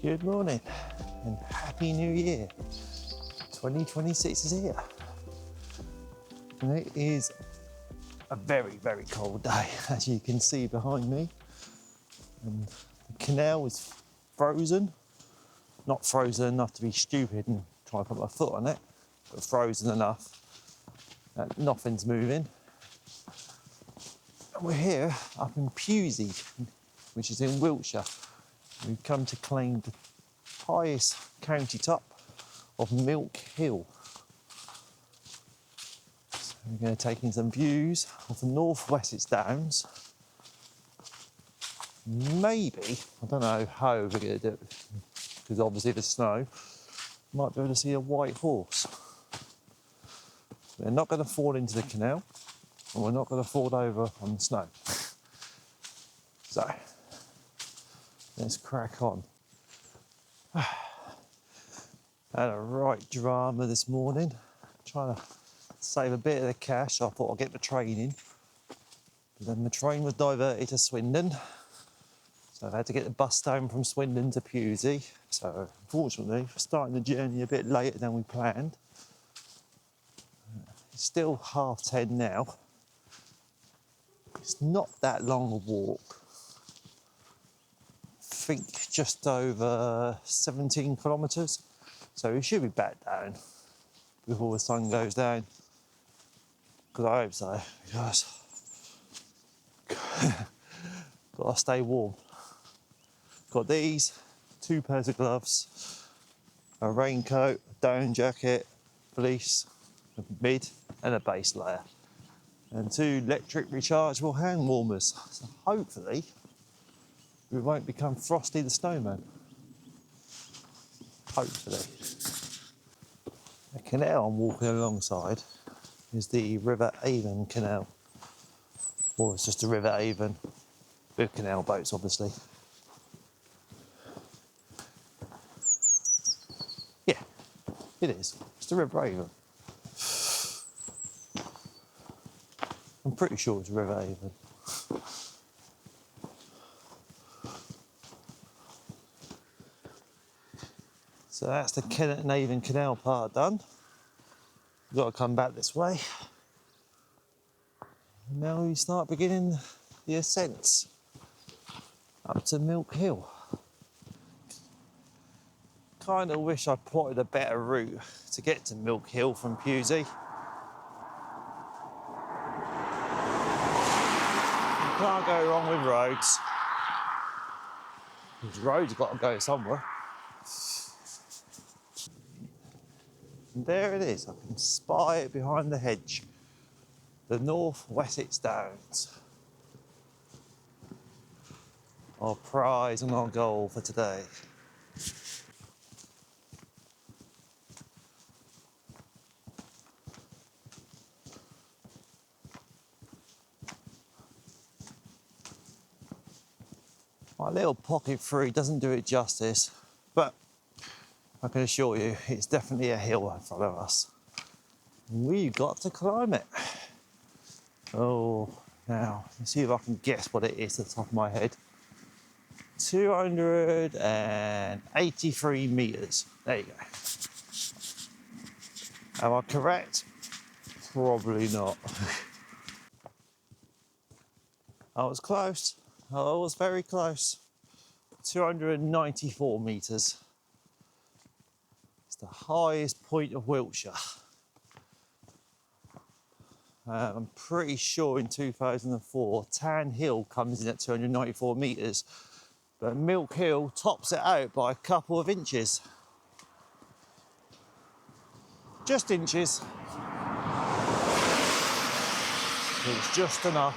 Good morning and Happy New Year. 2026 is here. And it is a very, very cold day, as you can see behind me. And the canal is frozen. Not frozen enough to be stupid and try and put my foot on it, but frozen enough that nothing's moving. And we're here up in Pewsey, which is in Wiltshire. We've come to claim the highest county top of Milk Hill. So we're going to take in some views of the North Wessex Downs. Maybe, I don't know how we're going to do it, because obviously the snow, might be able to see a white horse. We're not going to fall into the canal, and we're not going to fall over on the snow. So, let's crack on. Had a right drama this morning, trying to save a bit of the cash. I thought I'd get the train in, but then the train was diverted to Swindon, so I had to get the bus down from Swindon to Pewsey. So unfortunately, we're starting the journey a bit later than we planned. It's still 10:30 now. It's not that long a walk. I think just over 17 kilometres. So we should be back down before the sun goes down. Because I hope so, because gotta stay warm. Got these, 2 pairs of gloves, a raincoat, a down jacket, fleece, a mid and a base layer. And 2 electric rechargeable hand warmers. So hopefully we won't become Frosty the Snowman. Hopefully. The canal I'm walking alongside is the River Avon Canal. Or it's just a River Avon with canal boats, obviously. Yeah, it is. It's the River Avon. I'm pretty sure it's River Avon. So that's the Kennet and Avon Canal part done. We've got to come back this way. Now we start beginning the ascents up to Milk Hill. Kind of wish I plotted a better route to get to Milk Hill from Pewsey. You can't go wrong with roads. These roads have got to go somewhere. And there it is, I can spy it behind the hedge. The North Wessex Downs. Our prize and our goal for today. My little pocket fruit doesn't do it justice, but I can assure you it's definitely a hill in front of us. We've got to climb it. Oh, now, let's see if I can guess what it is at the top of my head. 283 metres. There you go. Am I correct? Probably not. I was close. I was very close. 294 metres. It's the highest point of Wiltshire. I'm pretty sure in 2004, Tan Hill comes in at 294 metres, but Milk Hill tops it out by a couple of inches. Just inches. It's just enough.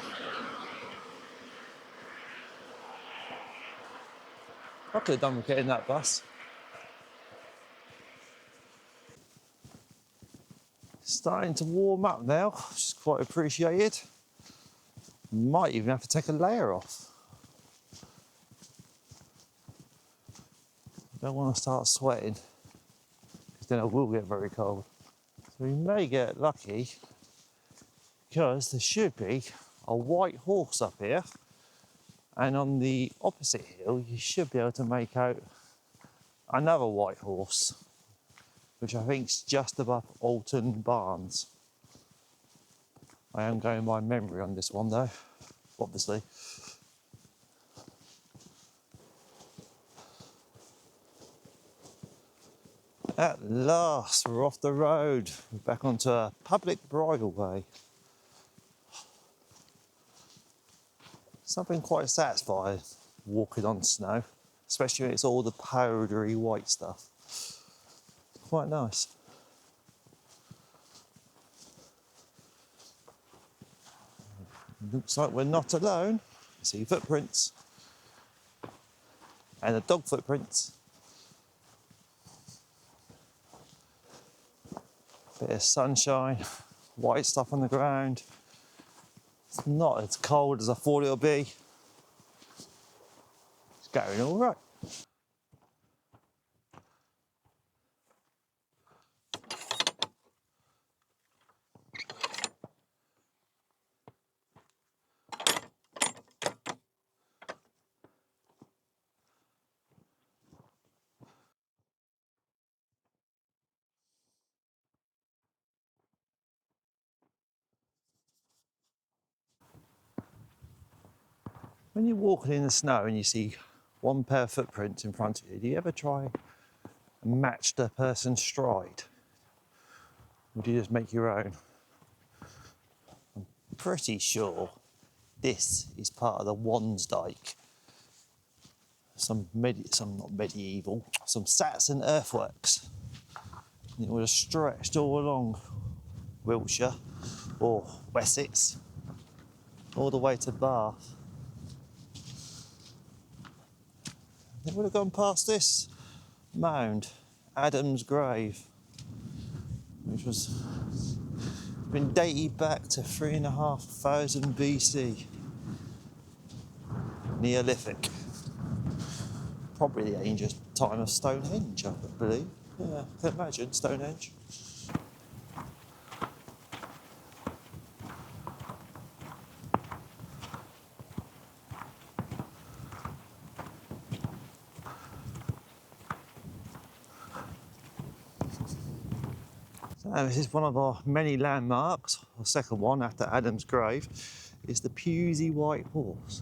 I could have done with getting that bus. Starting to warm up now, which is quite appreciated. Might even have to take a layer off. Don't want to start sweating, because then I will get very cold. So we may get lucky, because there should be a white horse up here, and on the opposite hill you should be able to make out another white horse, which I think is just above Alton Barnes. I am going by memory on this one though, obviously. At last, we're off the road. We're back onto a public bridleway. Something quite satisfying walking on snow, especially when it's all the powdery white stuff. Quite nice. Looks like we're not alone. I see footprints and the dog footprints. Bit of sunshine, white stuff on the ground. It's not as cold as I thought it would be. It's going all right. When you're walking in the snow and you see one pair of footprints in front of you, do you ever try and match the person's stride? Or do you just make your own? I'm pretty sure this is part of the Wansdyke. Some not medieval, some Saxon earthworks. And it would have stretched all along Wiltshire or Wessex, all the way to Bath. It would have gone past this mound, Adam's grave, which was been dated back to 3,500 BC, Neolithic. Probably the ancient time of Stonehenge, I believe. Yeah, I can imagine Stonehenge. So this is one of our many landmarks. The second one after Adam's grave is the Pewsey White Horse.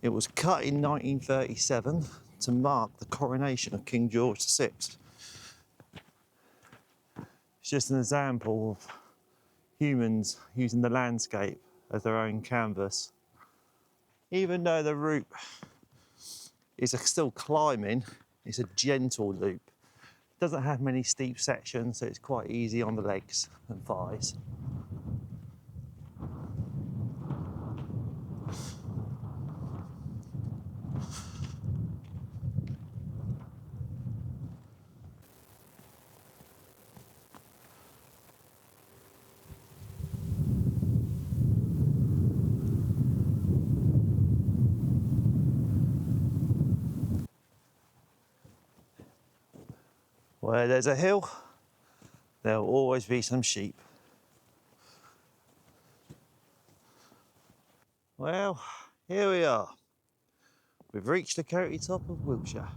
It was cut in 1937 to mark the coronation of King George VI. It's just an example of humans using the landscape as their own canvas. Even though the route is still climbing, it's a gentle loop. It doesn't have many steep sections, so it's quite easy on the legs and thighs. Where there's a hill, there'll always be some sheep. Well, here we are. We've reached the county top of Wiltshire.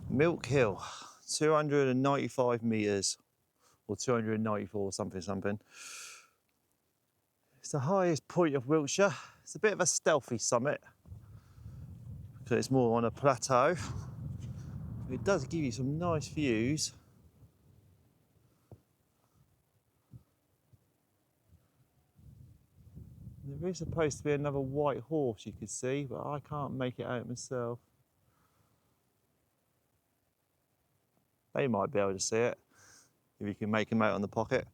Milk Hill, 295 metres, or 294 something. It's the highest point of Wiltshire. It's a bit of a stealthy summit, because it's more on a plateau. It does give you some nice views. There is supposed to be another white horse you could see, but I can't make it out myself. They might be able to see it, if you can make them out on the pocket.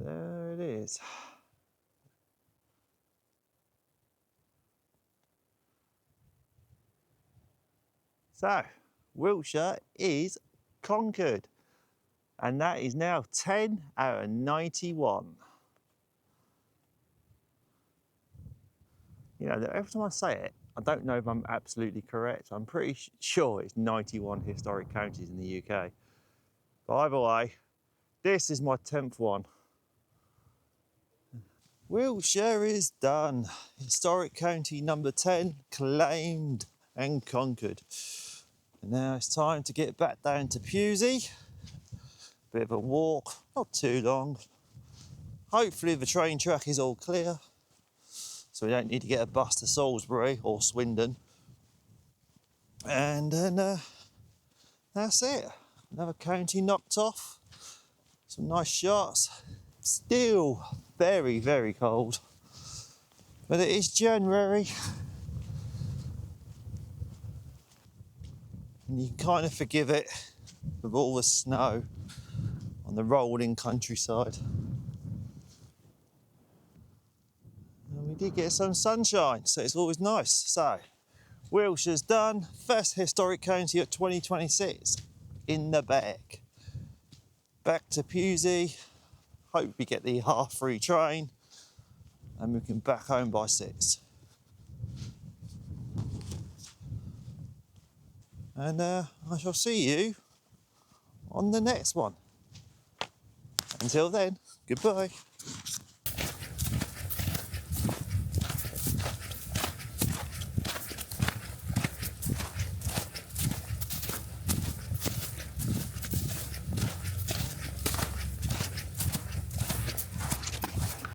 There it is. So, Wiltshire is conquered. And that is now 10 out of 91. You know, every time I say it, I don't know if I'm absolutely correct. I'm pretty sure it's 91 historic counties in the UK. But either way, this is my 10th one. Wiltshire is done. Historic county number 10, claimed and conquered. And now it's time to get back down to Pewsey. Bit of a walk, not too long. Hopefully the train track is all clear, so we don't need to get a bus to Salisbury or Swindon. And then that's it. Another county knocked off. Some nice shots. Still very, very cold. But it is January. And you can kind of forgive it with all the snow on the rolling countryside. And we did get some sunshine, so it's always nice. So, Wiltshire's done. First historic county of 2026 in the bag. Back to Pewsey. Hope we get the half-free train and we can back home by 6. And I shall see you on the next one. Until then, goodbye.